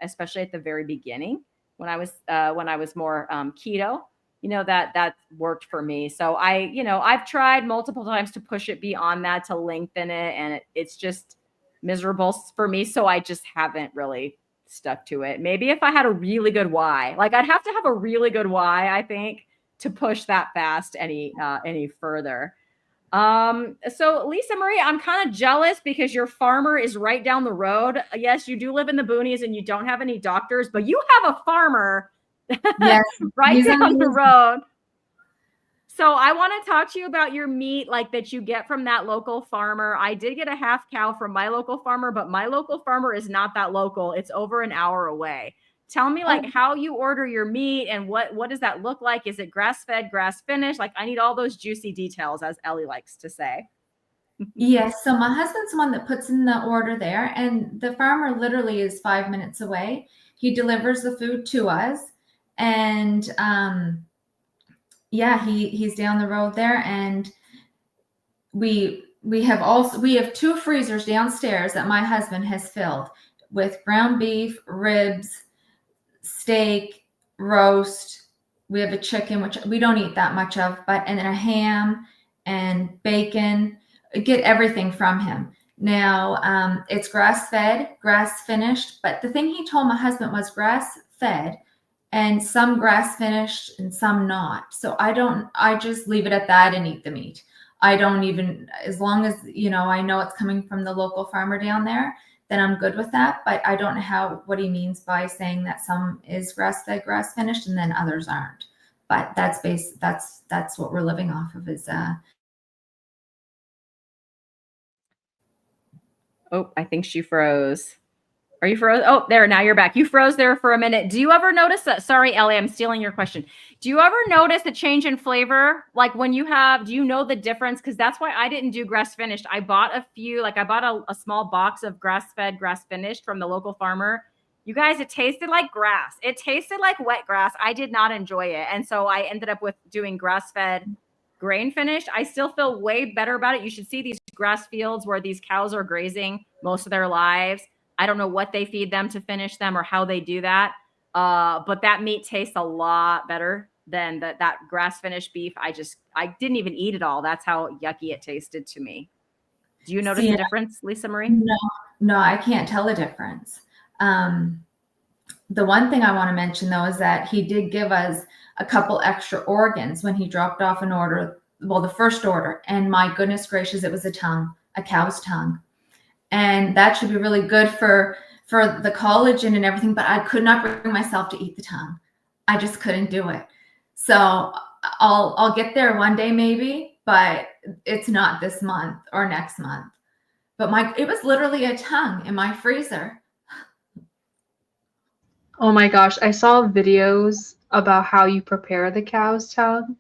especially at the very beginning when I was more keto. That worked for me. So I've tried multiple times to push it beyond that, to lengthen it, and it's just miserable for me. So I just haven't really stuck to it. Maybe if I had a really good why, like I'd have to have a really good why, I think, to push that fast any further. So Lisa-Marie, I'm kind of jealous because your farmer is right down the road. Yes, you do live in the boonies and you don't have any doctors, but you have a farmer yes, right down the road. So I want to talk to you about your meat, like that you get from that local farmer. I did get a half cow from my local farmer, but my local farmer is not that local. It's over an hour away. Tell me like how you order your meat and what does that look like? Is it grass-fed, grass-finished? Like I need all those juicy details, as Ellie likes to say. Yes. So my husband's the one that puts in the order there, and the farmer literally is 5 minutes away. He delivers the food to us, and he's down the road there, and we have 2 freezers downstairs that my husband has filled with ground beef, ribs, steak, roast. We have a chicken, which we don't eat that much of, and then a ham and bacon. Get everything from him. Now, it's grass-fed, grass-finished, but the thing he told my husband was grass-fed and some grass-finished and some not. So I just leave it at that and eat the meat. I don't even, as long as, I know it's coming from the local farmer down there, then I'm good with that. But I don't know what he means by saying that some is grass-fed, grass-finished, and then others aren't. But that's what we're living off of is, Oh, I think she froze. Are you froze? Oh, there. Now you're back. You froze there for a minute. Do you ever notice that? Sorry, Ellie, I'm stealing your question. Do you ever notice a change in flavor? Like when you have, do you know the difference? Because that's why I didn't do grass finished. I bought a few, like I bought a small box of grass fed, grass finished from the local farmer. You guys, it tasted like grass. It tasted like wet grass. I did not enjoy it. And so I ended up with doing grass fed grain finished. I still feel way better about it. You should see these grass fields where these cows are grazing most of their lives. I don't know what they feed them to finish them or how they do that. But that meat tastes a lot better than that grass finished beef. I didn't even eat it all. That's how yucky it tasted to me. Do you notice a difference, Lisa-Marie? No, I can't tell a difference. The one thing I want to mention though, is that he did give us a couple extra organs when he dropped off an order. Well, the first order, and my goodness gracious, it was a cow's tongue. And that should be really good for the collagen and everything, but I could not bring myself to eat the tongue. I just couldn't do it. So I'll get there one day maybe, but it's not this month or next month. But it was literally a tongue in my freezer. Oh my gosh, I saw videos about how you prepare the cow's tongue.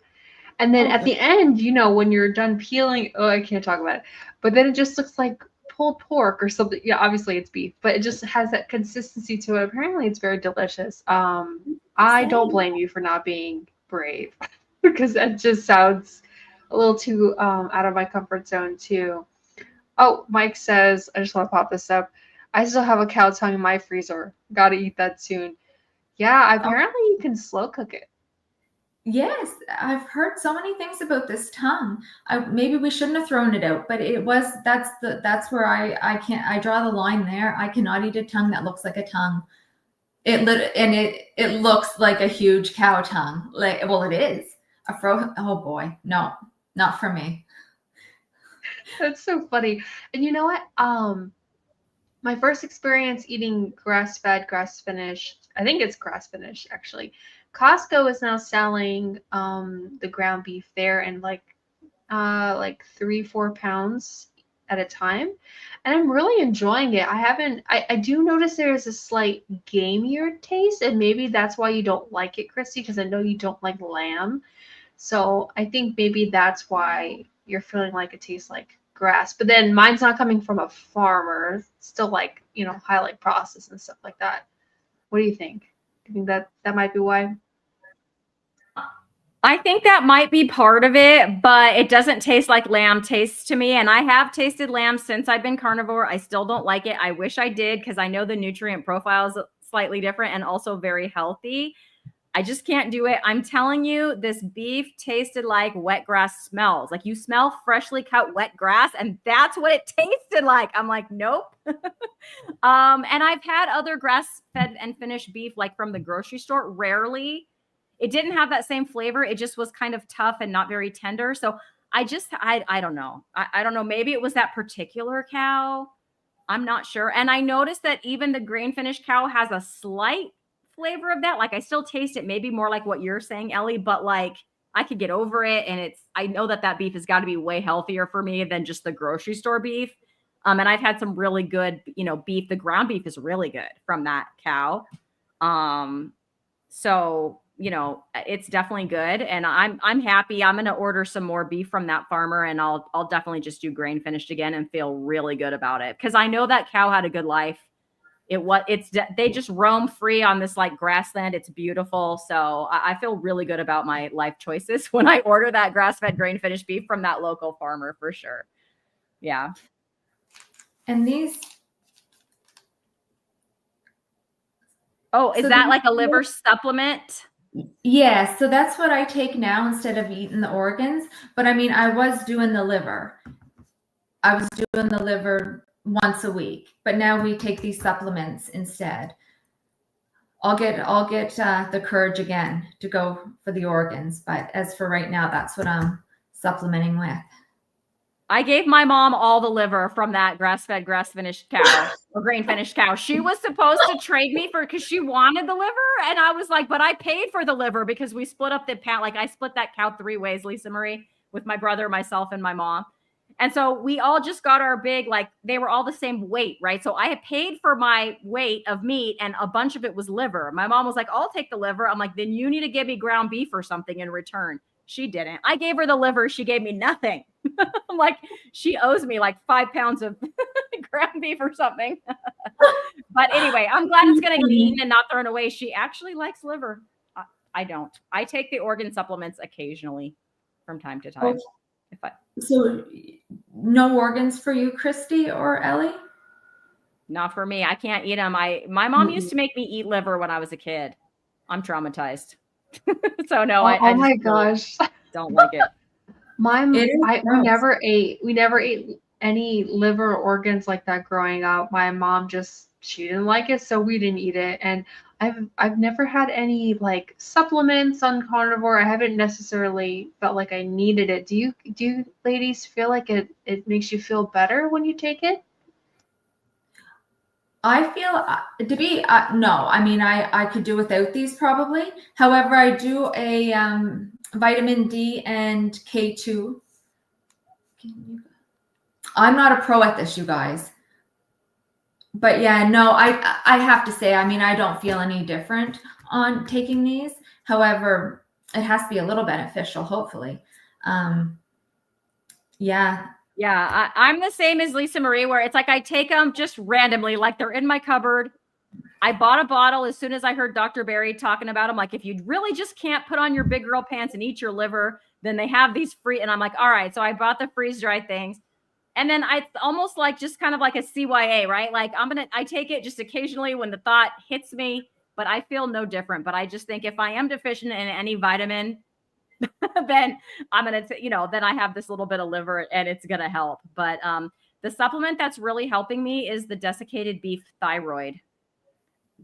And then at the end, when you're done peeling, I can't talk about it, but then it just looks like pulled pork or something. Yeah, obviously it's beef, but it just has that consistency to it. Apparently it's very delicious. I don't blame you for not being brave because that just sounds a little too out of my comfort zone too. Oh, Mike says, I just want to pop this up. I still have a cow tongue in my freezer. Gotta eat that soon. Yeah, apparently you can slow cook it. Yes, I've heard so many things about this tongue. Maybe we shouldn't have thrown it out, but that's where I draw the line there. I cannot eat a tongue that looks like a tongue. It looks like a huge cow tongue. It is. Oh boy, no, not for me. That's so funny. And you know what? My first experience eating grass-fed, grass-finished, I think it's grass-finished actually. Costco is now selling the ground beef there in like 3-4 pounds at a time, and I'm really enjoying it. I do notice there is a slight gamier taste, and maybe that's why you don't like it, Cristie, because I know you don't like lamb. So I think maybe that's why you're feeling like it tastes like grass. But then mine's not coming from a farmer. It's still like, highly processed and stuff like that. What do you think? Do you think that might be why? I think that might be part of it, but it doesn't taste like lamb tastes to me. And I have tasted lamb since I've been carnivore. I still don't like it. I wish I did because I know the nutrient profile is slightly different and also very healthy. I just can't do it. I'm telling you, this beef tasted like wet grass smells. Like you smell freshly cut wet grass, and that's what it tasted like. I'm like, nope. And I've had other grass-fed and finished beef, like from the grocery store, rarely. It didn't have that same flavor. It just was kind of tough and not very tender. So I don't know. I don't know. Maybe it was that particular cow. I'm not sure. And I noticed that even the grain finished cow has a slight flavor of that. Like I still taste it, maybe more like what you're saying, Ellie, but like I could get over it. And I know that beef has got to be way healthier for me than just the grocery store beef. And I've had some really good, beef. The ground beef is really good from that cow. So, it's definitely good. And I'm happy. I'm going to order some more beef from that farmer, and I'll definitely just do grain finished again and feel really good about it. Cause I know that cow had a good life. They just roam free on this like grassland. It's beautiful. So I feel really good about my life choices when I order that grass-fed grain finished beef from that local farmer for sure. Yeah. And these. Oh, is that like a liver supplement? Yeah. So that's what I take now instead of eating the organs. But I mean, I was doing the liver. Once a week, but now we take these supplements instead. I'll get the courage again to go for the organs, but as for right now, that's what I'm supplementing with. I gave my mom all the liver from that grass-fed, grass-finished cow or grain-finished cow. She was supposed to trade me because she wanted the liver, and I was like, but I paid for the liver because we split up the pound. Like I split that cow 3 ways, Lisa-Marie, with my brother, myself, and my mom. And so we all just got our big, like they were all the same weight, right? So I had paid for my weight of meat and a bunch of it was liver. My mom was like, I'll take the liver. I'm like, then you need to give me ground beef or something in return. She didn't. I gave her the liver. She gave me nothing. I'm like, she owes me like 5 pounds of ground beef or something. But anyway, I'm glad it's going to get eaten and not thrown away. She actually likes liver. I don't. I take the organ supplements occasionally from time to time. So no organs for you, Cristie or Ellie? Not for me. I can't eat them. My mom used to make me eat liver when I was a kid. I'm traumatized. So no, I my gosh. Don't like it. We never ate any liver organs like that growing up. My mom she didn't like it, so we didn't eat it. And I've never had any like supplements on carnivore. I haven't necessarily felt like I needed it. Do you ladies feel like it makes you feel better when you take it? I feel no. I mean, I could do without these probably. However, I do a vitamin D and K2. I'm not a pro at this, you guys. But yeah, no, I have to say, I mean, I don't feel any different on taking these. However, it has to be a little beneficial, hopefully. Yeah. Yeah, I'm the same as Lisa-Marie, where it's like I take them just randomly, like they're in my cupboard. I bought a bottle as soon as I heard Dr. Barry talking about them. Like, if you really just can't put on your big girl pants and eat your liver, then they have these free. And I'm like, all right. So I bought the freeze dried things. And then I almost like just kind of like a CYA, right? Like I take it just occasionally when the thought hits me, but I feel no different. But I just think if I am deficient in any vitamin, then I'm going to, then I have this little bit of liver and it's going to help. But the supplement that's really helping me is the desiccated beef thyroid.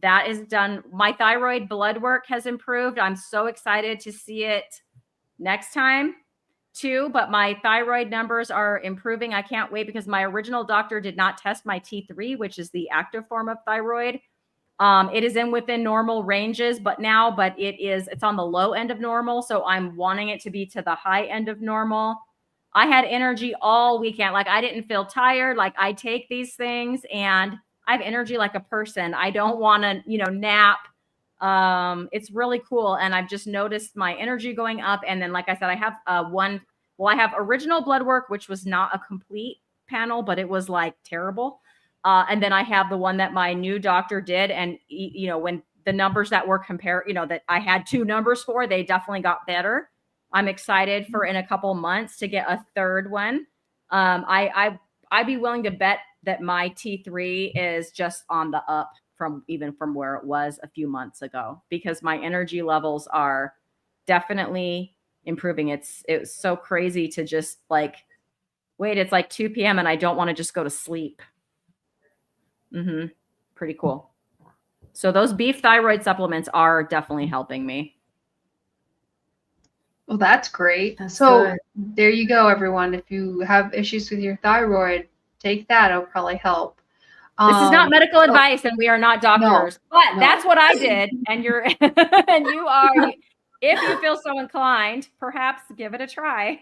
That is done. My thyroid blood work has improved. I'm so excited to see it next time too, but my thyroid numbers are improving. I can't wait because my original doctor did not test my T3, which is the active form of thyroid. It is within normal ranges, but it's on the low end of normal. So I'm wanting it to be to the high end of normal. I had energy all weekend. Like I didn't feel tired. Like I take these things and I have energy like a person. I don't want to, nap. It's really cool. And I've just noticed my energy going up. And then, like I said, I have I have original blood work, which was not a complete panel, but it was like terrible. And then I have the one that my new doctor did. And, when the numbers that were compared, that I had 2 numbers for, they definitely got better. I'm excited for in a couple months to get a third one. I'd be willing to bet that my T3 is just on the up from where it was a few months ago, because my energy levels are definitely improving. It's so crazy to just like, wait, it's like 2 p.m. and I don't want to just go to sleep. Pretty cool. So those beef thyroid supplements are definitely helping me. Well, that's great. That's good. There you go, everyone. If you have issues with your thyroid, take that. It'll probably help. This is not medical advice, and we are not doctors, but that's what I did. And you're, and you are, if you feel so inclined, perhaps give it a try.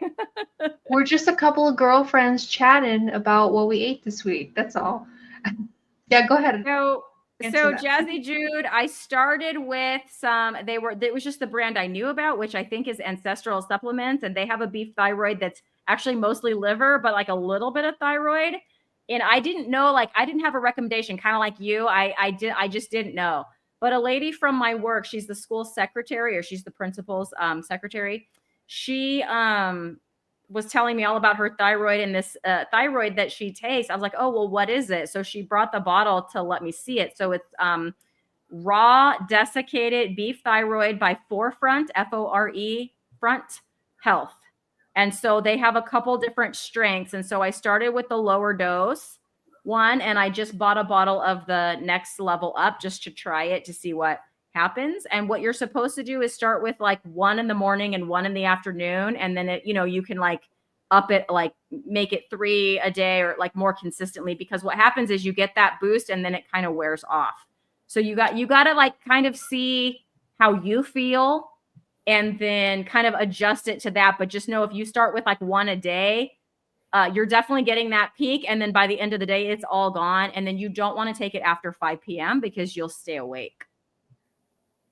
We're just a couple of girlfriends chatting about what we ate this week. That's all. Yeah, go ahead. So Jazzy Jude, I started with it was just the brand I knew about, which I think is Ancestral Supplements. And they have a beef thyroid that's actually mostly liver, but like a little bit of thyroid. And I didn't know, like, I didn't have a recommendation, kind of like you. I just didn't know. But a lady from my work, she's the school secretary, or she's the principal's secretary. She was telling me all about her thyroid and this thyroid that she takes. I was like, oh, well, what is it? So she brought the bottle to let me see it. So it's raw desiccated beef thyroid by Forefront, F-O-R-E, Front Health. And so they have a couple different strengths. And so I started with the lower dose one, and I just bought a bottle of the next level up just to try it to see what happens. And what you're supposed to do is start with like 1 in the morning and 1 in the afternoon. And then you can like up it, like make it 3 a day or like more consistently, because what happens is you get that boost and then it kind of wears off. So you got to like kind of see how you feel and then kind of adjust it to that. But just know if you start with like 1 a day, you're definitely getting that peak. And then by the end of the day, it's all gone. And then you don't want to take it after 5 p.m. because you'll stay awake.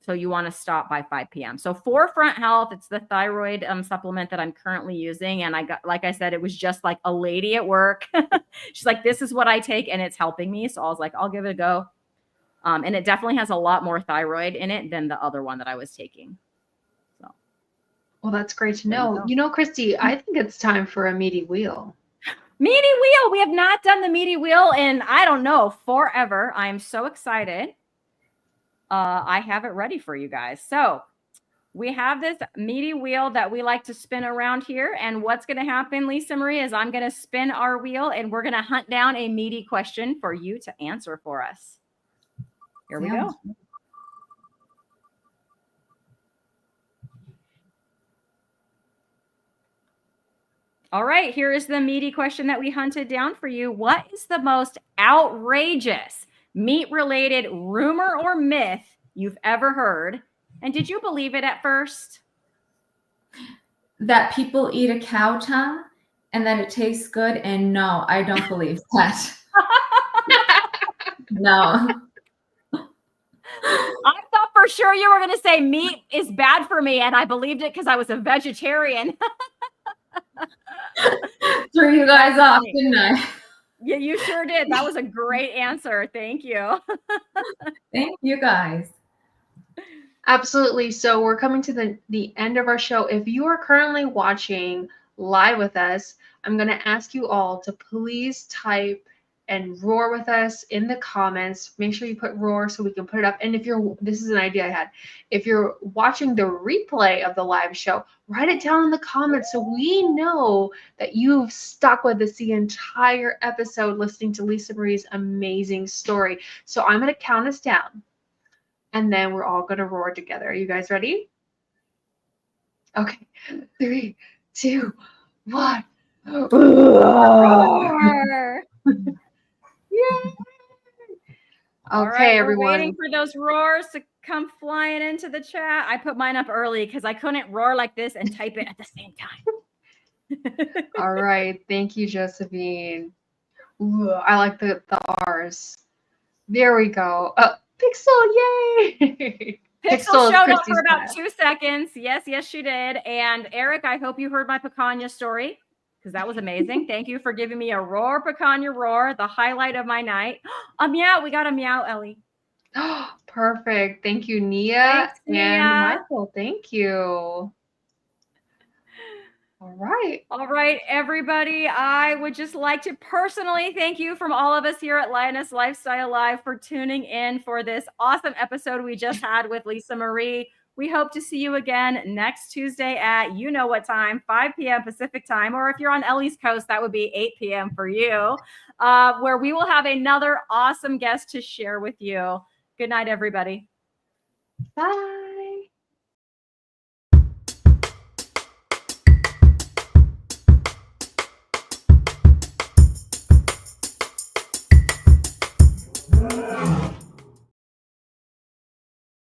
So you want to stop by 5 p.m. So for Front Health, it's the thyroid supplement that I'm currently using. And I got, like I said, it was just like a lady at work. She's like, this is what I take and it's helping me. So I was like, I'll give it a go. And it definitely has a lot more thyroid in it than the other one that I was taking. So. Well, that's great to know. You know, Cristie, I think it's time for a meaty wheel. Meaty wheel. We have not done the meaty wheel in, I don't know, forever. I'm so excited. I have it ready for you guys. So we have this meaty wheel that we like to spin around here. And what's going to happen, Lisa-Marie, is I'm going to spin our wheel and we're going to hunt down a meaty question for you to answer for us. Here we go. All right, here is the meaty question that we hunted down for you. What is the most outrageous meat-related rumor or myth you've ever heard? And did you believe it at first? That people eat a cow tongue and then it tastes good. And no, I don't believe that. No. I thought for sure you were going to say meat is bad for me. And I believed it because I was a vegetarian. Threw you guys off, didn't I? Yeah, you sure did. That was a great answer. Thank you. Thank you guys. Absolutely. So we're coming to the end of our show. If you are currently watching live with us, I'm going to ask you all to please type and roar with us in the comments. Make sure you put roar so we can put it up. And if you're, this is an idea I had. If you're watching the replay of the live show, write it down in the comments so we know that you've stuck with us the entire episode listening to Lisa-Marie's amazing story. So I'm going to count us down and then we're all going to roar together. Are you guys ready? Okay. 3, 2, 1. Roar! Yay! All Okay, right, everyone. We're waiting for those roars to come flying into the chat. I put mine up early because I couldn't roar like this and type it at the same time. All right. Thank you, Josephine. Ooh, I like the R's. There we go. Pixel, yay! Pixel showed up for Cristie's about best. 2 seconds. Yes, she did. And Eric, I hope you heard my picanha story because that was amazing. Thank you for giving me a roar picanha roar, the highlight of my night. A meow. We got a meow, Ellie. Perfect. Thank you, Nia. Thanks, and Nia. Michael. Thank you. All right, everybody. I would just like to personally thank you from all of us here at Lioness Lifestyle Live for tuning in for this awesome episode we just had with Lisa-Marie. We hope to see you again next Tuesday at you know what time, 5 p.m. Pacific time, or if you're on Ellie's coast, that would be 8 p.m. for you, where we will have another awesome guest to share with you. Good night, everybody. Bye.